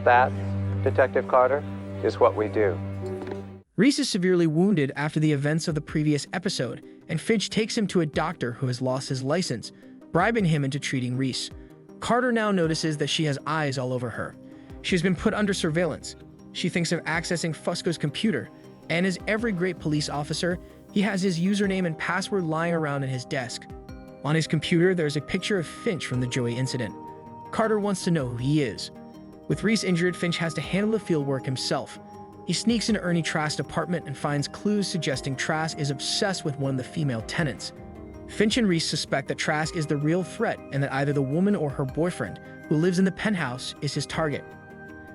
That, Detective Carter, is what we do. Reese is severely wounded after the events of the previous episode, and Finch takes him to a doctor who has lost his license, bribing him into treating Reese. Carter now notices that she has eyes all over her. She has been put under surveillance. She thinks of accessing Fusco's computer, and as every great police officer, he has his username and password lying around in his desk. On his computer, there's a picture of Finch from the Joey incident. Carter wants to know who he is. With Reese injured, Finch has to handle the fieldwork himself. He sneaks into Ernie Trask's apartment and finds clues suggesting Trask is obsessed with one of the female tenants. Finch and Reese suspect that Trask is the real threat and that either the woman or her boyfriend, who lives in the penthouse, is his target.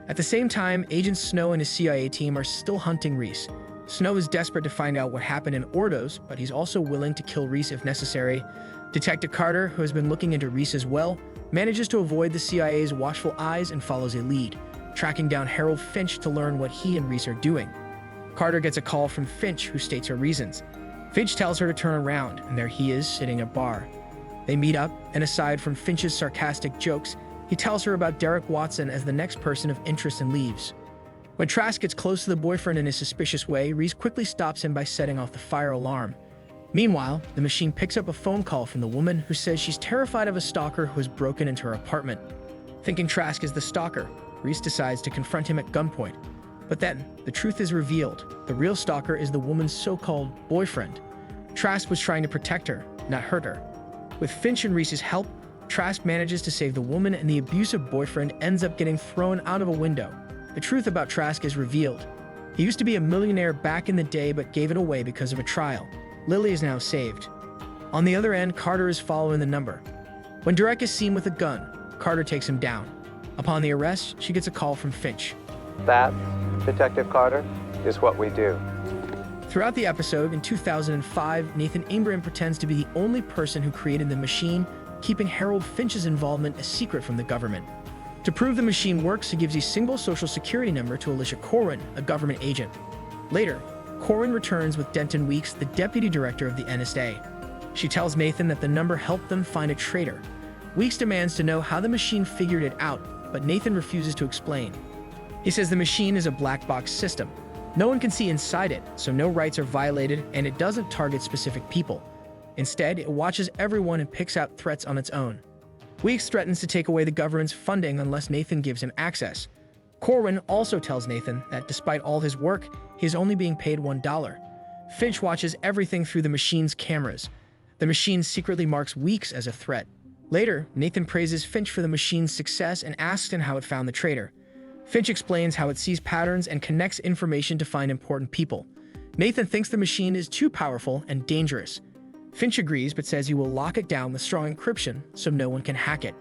At the same time, Agent Snow and his CIA team are still hunting Reese. Snow is desperate to find out what happened in Ordos, but he's also willing to kill Reese if necessary. Detective Carter, who has been looking into Reese as well, manages to avoid the CIA's watchful eyes and follows a lead, tracking down Harold Finch to learn what he and Reese are doing. Carter gets a call from Finch, who states her reasons. Finch tells her to turn around, and there he is, sitting at a bar. They meet up, and aside from Finch's sarcastic jokes, he tells her about Derek Watson as the next person of interest and leaves. When Trask gets close to the boyfriend in a suspicious way, Reese quickly stops him by setting off the fire alarm. Meanwhile, the machine picks up a phone call from the woman who says she's terrified of a stalker who has broken into her apartment. Thinking Trask is the stalker, Reese decides to confront him at gunpoint. But then, the truth is revealed. The real stalker is the woman's so-called boyfriend. Trask was trying to protect her, not hurt her. With Finch and Reese's help, Trask manages to save the woman, and the abusive boyfriend ends up getting thrown out of a window. The truth about Trask is revealed. He used to be a millionaire back in the day but gave it away because of a trial. Lily is now saved. On the other end, Carter is following the number. When Derek is seen with a gun, Carter takes him down. Upon the arrest, she gets a call from Finch. That, Detective Carter, is what we do. Throughout the episode, in 2005, Nathan Ingram pretends to be the only person who created the machine, keeping Harold Finch's involvement a secret from the government. To prove the machine works, he gives a single social security number to Alicia Corwin, a government agent. Later, Corwin returns with Denton Weeks, the deputy director of the NSA. She tells Nathan that the number helped them find a traitor. Weeks demands to know how the machine figured it out, but Nathan refuses to explain. He says the machine is a black box system. No one can see inside it, so no rights are violated, and it doesn't target specific people. Instead, it watches everyone and picks out threats on its own. Weeks threatens to take away the government's funding unless Nathan gives him access. Corwin also tells Nathan that despite all his work, he is only being paid $1. Finch watches everything through the machine's cameras. The machine secretly marks Weeks as a threat. Later, Nathan praises Finch for the machine's success and asks him how it found the traitor. Finch explains how it sees patterns and connects information to find important people. Nathan thinks the machine is too powerful and dangerous. Finch agrees but says he will lock it down with strong encryption so no one can hack it.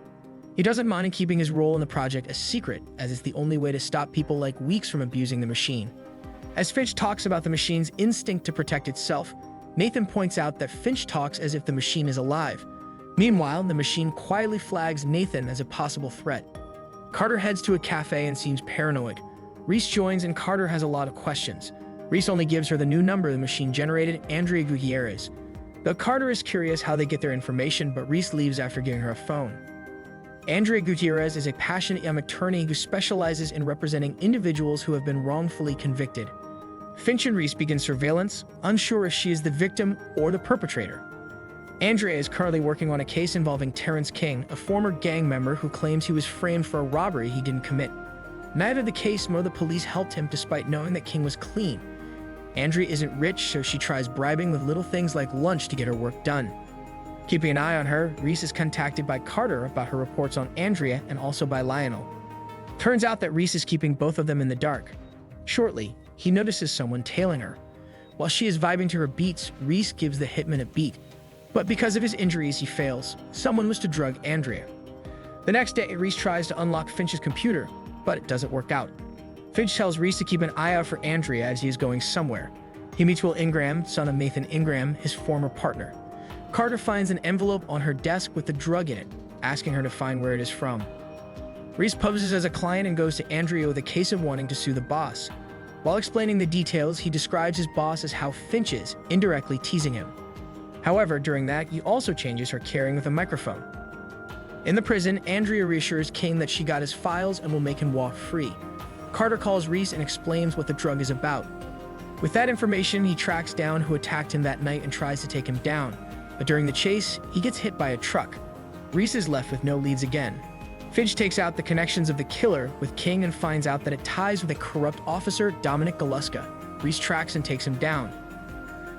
He doesn't mind keeping his role in the project a secret, as it's the only way to stop people like Weeks from abusing the machine. As Finch talks about the machine's instinct to protect itself, Nathan points out that Finch talks as if the machine is alive. Meanwhile, the machine quietly flags Nathan as a possible threat. Carter heads to a cafe and seems paranoid. Reese joins and Carter has a lot of questions. Reese only gives her the new number the machine generated, Andrea Gutierrez. Though Carter is curious how they get their information, but Reese leaves after giving her a phone. Andrea Gutierrez is a passionate young attorney who specializes in representing individuals who have been wrongfully convicted. Finch and Reese begin surveillance, unsure if she is the victim or the perpetrator. Andrea is currently working on a case involving Terrence King, a former gang member who claims he was framed for a robbery he didn't commit. Neither the case nor the police helped him despite knowing that King was clean. Andrea isn't rich, so she tries bribing with little things like lunch to get her work done. Keeping an eye on her, Reese is contacted by Carter about her reports on Andrea and also by Lionel. Turns out that Reese is keeping both of them in the dark. Shortly, he notices someone tailing her. While she is vibing to her beats, Reese gives the hitman a beat. But because of his injuries, he fails. Someone was to drug Andrea. The next day, Reese tries to unlock Finch's computer, but it doesn't work out. Finch tells Reese to keep an eye out for Andrea as he is going somewhere. He meets Will Ingram, son of Nathan Ingram, his former partner. Carter finds an envelope on her desk with the drug in it, asking her to find where it is from. Reese poses as a client and goes to Andrea with a case of wanting to sue the boss. While explaining the details, he describes his boss as how Finch is, indirectly teasing him. However, during that, he also changes her carrying with a microphone. In the prison, Andrea reassures King that she got his files and will make him walk free. Carter calls Reese and explains what the drug is about. With that information, he tracks down who attacked him that night and tries to take him down. But during the chase, he gets hit by a truck. Reese is left with no leads again. Finch takes out the connections of the killer with King and finds out that it ties with a corrupt officer, Dominic Galuska. Reese tracks and takes him down.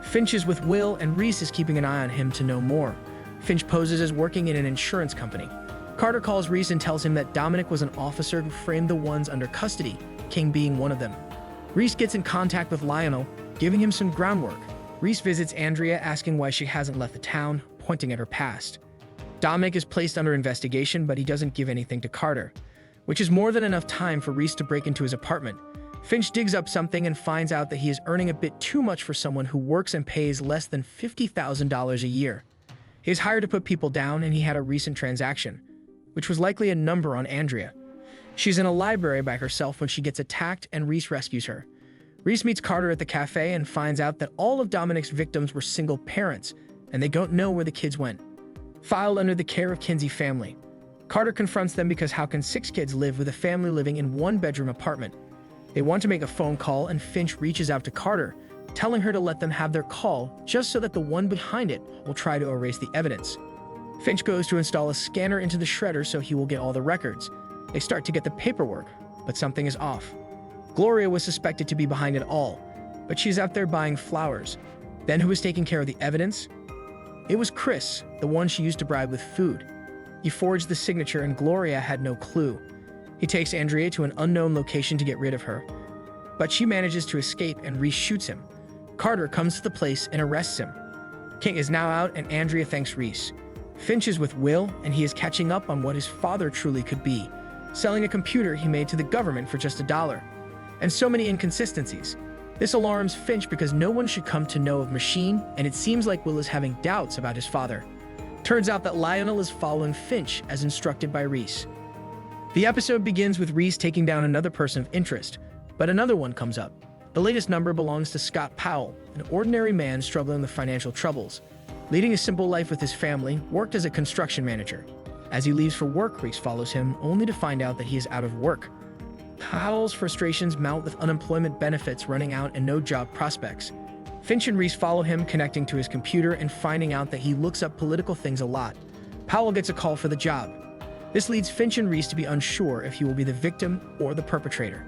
Finch is with Will, and Reese is keeping an eye on him to know more. Finch poses as working in an insurance company. Carter calls Reese and tells him that Dominic was an officer who framed the ones under custody, King being one of them. Reese gets in contact with Lionel, giving him some groundwork. Reese visits Andrea, asking why she hasn't left the town, pointing at her past. Dominic is placed under investigation, but he doesn't give anything to Carter, which is more than enough time for Reese to break into his apartment. Finch digs up something and finds out that he is earning a bit too much for someone who works and pays less than $50,000 a year. He is hired to put people down, and he had a recent transaction, which was likely a number on Andrea. She's in a library by herself when she gets attacked, and Reese rescues her. Reese meets Carter at the cafe and finds out that all of Dominic's victims were single parents, and they don't know where the kids went. Filed under the care of Kinsey family. Carter confronts them because how can 6 kids live with a family living in one-bedroom apartment? They want to make a phone call, and Finch reaches out to Carter, telling her to let them have their call just so that the one behind it will try to erase the evidence. Finch goes to install a scanner into the shredder so he will get all the records. They start to get the paperwork, but something is off. Gloria was suspected to be behind it all, but she's out there buying flowers. Then who was taking care of the evidence? It was Chris, the one she used to bribe with food. He forged the signature, and Gloria had no clue. He takes Andrea to an unknown location to get rid of her, but she manages to escape and Reese shoots him. Carter comes to the place and arrests him. King is now out, and Andrea thanks Reese. Finch is with Will, and he is catching up on what his father truly could be, selling a computer he made to the government for just $1. And so many inconsistencies. This alarms Finch because no one should come to know of Machine, and it seems like Will is having doubts about his father. Turns out that Lionel is following Finch as instructed by Reese. The episode begins with Reese taking down another person of interest, but another one comes up. The latest number belongs to Scott Powell, an ordinary man struggling with financial troubles. Leading a simple life with his family, worked as a construction manager. As he leaves for work, Reese follows him, only to find out that he is out of work. Powell's frustrations mount with unemployment benefits running out and no job prospects. Finch and Reese follow him, connecting to his computer and finding out that he looks up political things a lot. Powell gets a call for the job. This leads Finch and Reese to be unsure if he will be the victim or the perpetrator.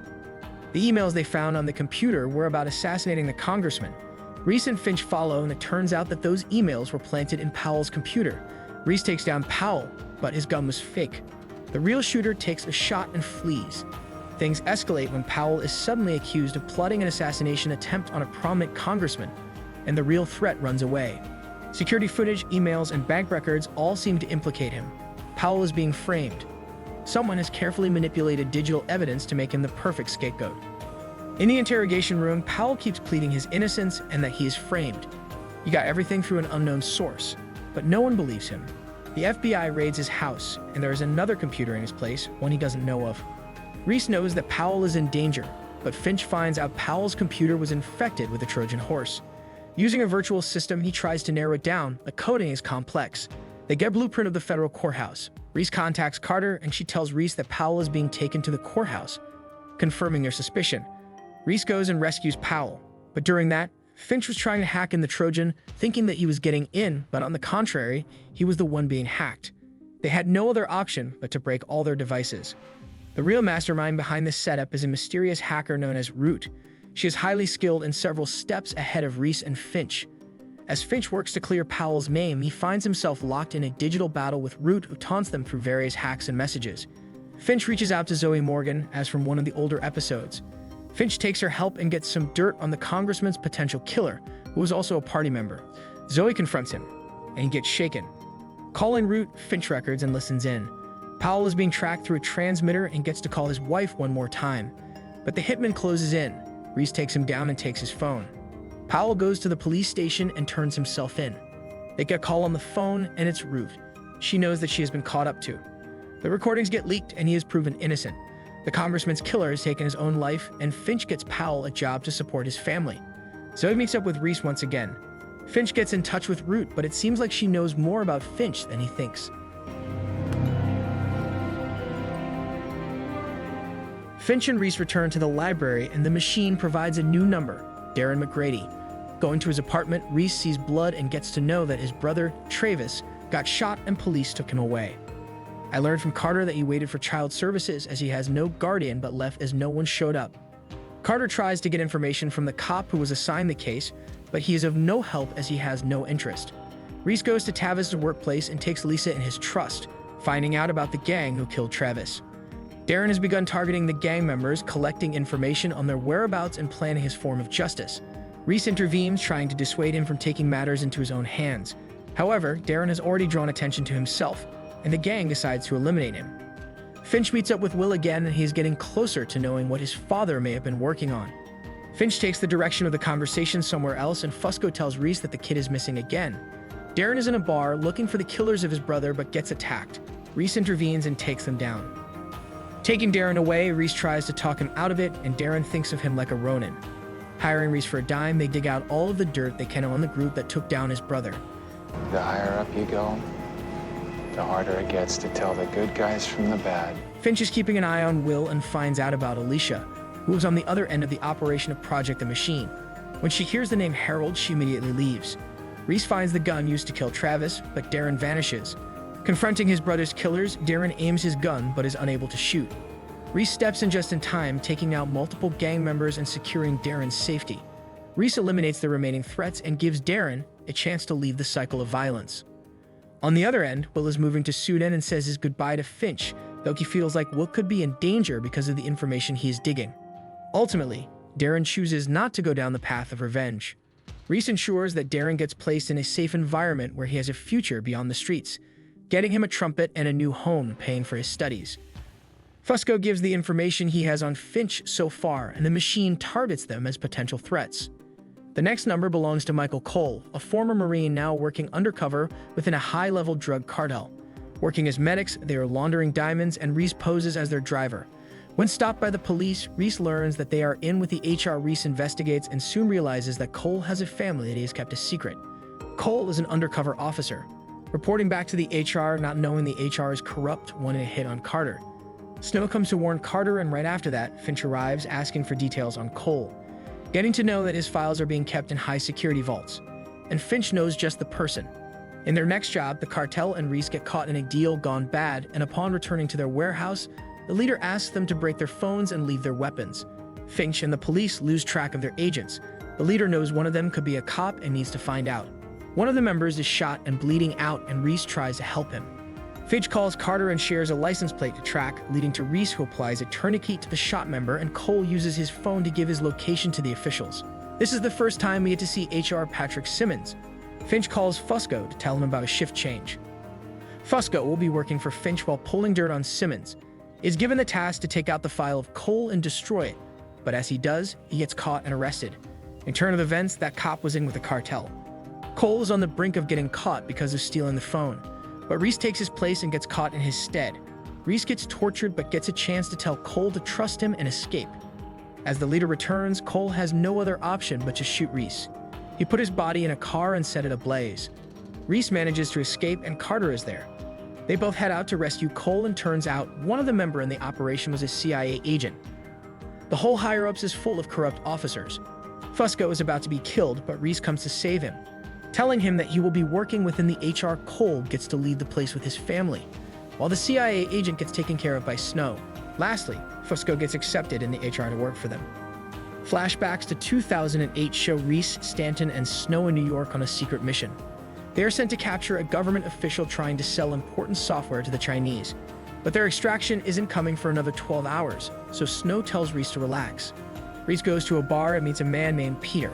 The emails they found on the computer were about assassinating the congressman. Reese and Finch follow, and it turns out that those emails were planted in Powell's computer. Reese takes down Powell, but his gun was fake. The real shooter takes a shot and flees. Things escalate when Powell is suddenly accused of plotting an assassination attempt on a prominent congressman, and the real threat runs away. Security footage, emails, and bank records all seem to implicate him. Powell is being framed. Someone has carefully manipulated digital evidence to make him the perfect scapegoat. In the interrogation room, Powell keeps pleading his innocence and that he is framed. He got everything through an unknown source, but no one believes him. The FBI raids his house, and there is another computer in his place, one he doesn't know of. Reese knows that Powell is in danger, but Finch finds out Powell's computer was infected with a Trojan horse. Using a virtual system, he tries to narrow it down. The coding is complex. They get a blueprint of the federal courthouse. Reese contacts Carter, and she tells Reese that Powell is being taken to the courthouse, confirming their suspicion. Reese goes and rescues Powell, but during that, Finch was trying to hack in the Trojan, thinking that he was getting in, but on the contrary, he was the one being hacked. They had no other option but to break all their devices. The real mastermind behind this setup is a mysterious hacker known as Root. She is highly skilled and several steps ahead of Reese and Finch. As Finch works to clear Powell's name, he finds himself locked in a digital battle with Root, who taunts them through various hacks and messages. Finch reaches out to Zoe Morgan, as from one of the older episodes. Finch takes her help and gets some dirt on the congressman's potential killer, who was also a party member. Zoe confronts him, and he gets shaken. Calling Root, Finch records and listens in. Powell is being tracked through a transmitter and gets to call his wife one more time. But the hitman closes in. Reese takes him down and takes his phone. Powell goes to the police station and turns himself in. They get a call on the phone, and it's Root. She knows that she has been caught up to. The recordings get leaked, and he is proven innocent. The congressman's killer has taken his own life, and Finch gets Powell a job to support his family. Zoe meets up with Reese once again. Finch gets in touch with Root, but it seems like she knows more about Finch than he thinks. Finch and Reese return to the library, and the machine provides a new number, Darren McGrady. Going to his apartment, Reese sees blood and gets to know that his brother, Travis, got shot and police took him away. I learned from Carter that he waited for child services as he has no guardian but left as no one showed up. Carter tries to get information from the cop who was assigned the case, but he is of no help as he has no interest. Reese goes to Tavis's workplace and takes Lisa in his trust, finding out about the gang who killed Travis. Darren has begun targeting the gang members, collecting information on their whereabouts and planning his form of justice. Reese intervenes, trying to dissuade him from taking matters into his own hands. However, Darren has already drawn attention to himself, and the gang decides to eliminate him. Finch meets up with Will again, and he is getting closer to knowing what his father may have been working on. Finch takes the direction of the conversation somewhere else, and Fusco tells Reese that the kid is missing again. Darren is in a bar looking for the killers of his brother but gets attacked. Reese intervenes and takes them down. Taking Darren away, Reese tries to talk him out of it, and Darren thinks of him like a Ronin. Hiring Reese for a dime, they dig out all of the dirt they can on the group that took down his brother. The higher up you go, the harder it gets to tell the good guys from the bad. Finch is keeping an eye on Will and finds out about Alicia, who was on the other end of the operation of Project the Machine. When she hears the name Harold, she immediately leaves. Reese finds the gun used to kill Travis, but Darren vanishes. Confronting his brother's killers, Darren aims his gun but is unable to shoot. Reese steps in just in time, taking out multiple gang members and securing Darren's safety. Reese eliminates the remaining threats and gives Darren a chance to leave the cycle of violence. On the other end, Will is moving to Sudan and says his goodbye to Finch, though he feels like Will could be in danger because of the information he is digging. Ultimately, Darren chooses not to go down the path of revenge. Reese ensures that Darren gets placed in a safe environment where he has a future beyond the streets, getting him a trumpet and a new home, paying for his studies. Fusco gives the information he has on Finch so far, and the machine targets them as potential threats. The next number belongs to Michael Cole, a former Marine now working undercover within a high-level drug cartel. Working as medics, they are laundering diamonds, and Reese poses as their driver. When stopped by the police, Reese learns that they are in with the HR. Reese investigates and soon realizes that Cole has a family that he has kept a secret. Cole is an undercover officer, reporting back to the HR, not knowing the HR is corrupt, wanting a hit on Carter. Snow comes to warn Carter, and right after that, Finch arrives asking for details on Cole, getting to know that his files are being kept in high-security vaults. And Finch knows just the person. In their next job, the cartel and Reese get caught in a deal gone bad, and upon returning to their warehouse, the leader asks them to break their phones and leave their weapons. Finch and the police lose track of their agents. The leader knows one of them could be a cop and needs to find out. One of the members is shot and bleeding out, and Reese tries to help him. Finch calls Carter and shares a license plate to track, leading to Reese, who applies a tourniquet to the shot member, and Cole uses his phone to give his location to the officials. This is the first time we get to see HR Patrick Simmons. Finch calls Fusco to tell him about a shift change. Fusco will be working for Finch while pulling dirt on Simmons. He is given the task to take out the file of Cole and destroy it, but as he does, he gets caught and arrested. In turn of events, that cop was in with the cartel. Cole is on the brink of getting caught because of stealing the phone, but Reese takes his place and gets caught in his stead. Reese gets tortured but gets a chance to tell Cole to trust him and escape. As the leader returns, Cole has no other option but to shoot Reese. He put his body in a car and set it ablaze. Reese manages to escape, and Carter is there. They both head out to rescue Cole, and turns out one of the members in the operation was a CIA agent. The whole higher-ups is full of corrupt officers. Fusco is about to be killed, but Reese comes to save him, telling him that he will be working within the HR. Cole gets to leave the place with his family, while the CIA agent gets taken care of by Snow. Lastly, Fusco gets accepted in the HR to work for them. Flashbacks to 2008 show Reese, Stanton, and Snow in New York on a secret mission. They are sent to capture a government official trying to sell important software to the Chinese, but their extraction isn't coming for another 12 hours, so Snow tells Reese to relax. Reese goes to a bar and meets a man named Peter.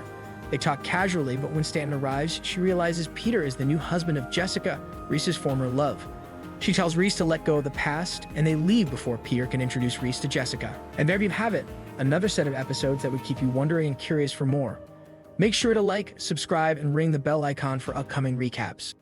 They talk casually, but when Stanton arrives, she realizes Peter is the new husband of Jessica, Reese's former love. She tells Reese to let go of the past, and they leave before Peter can introduce Reese to Jessica. And there you have it, another set of episodes that would keep you wondering and curious for more. Make sure to like, subscribe, and ring the bell icon for upcoming recaps.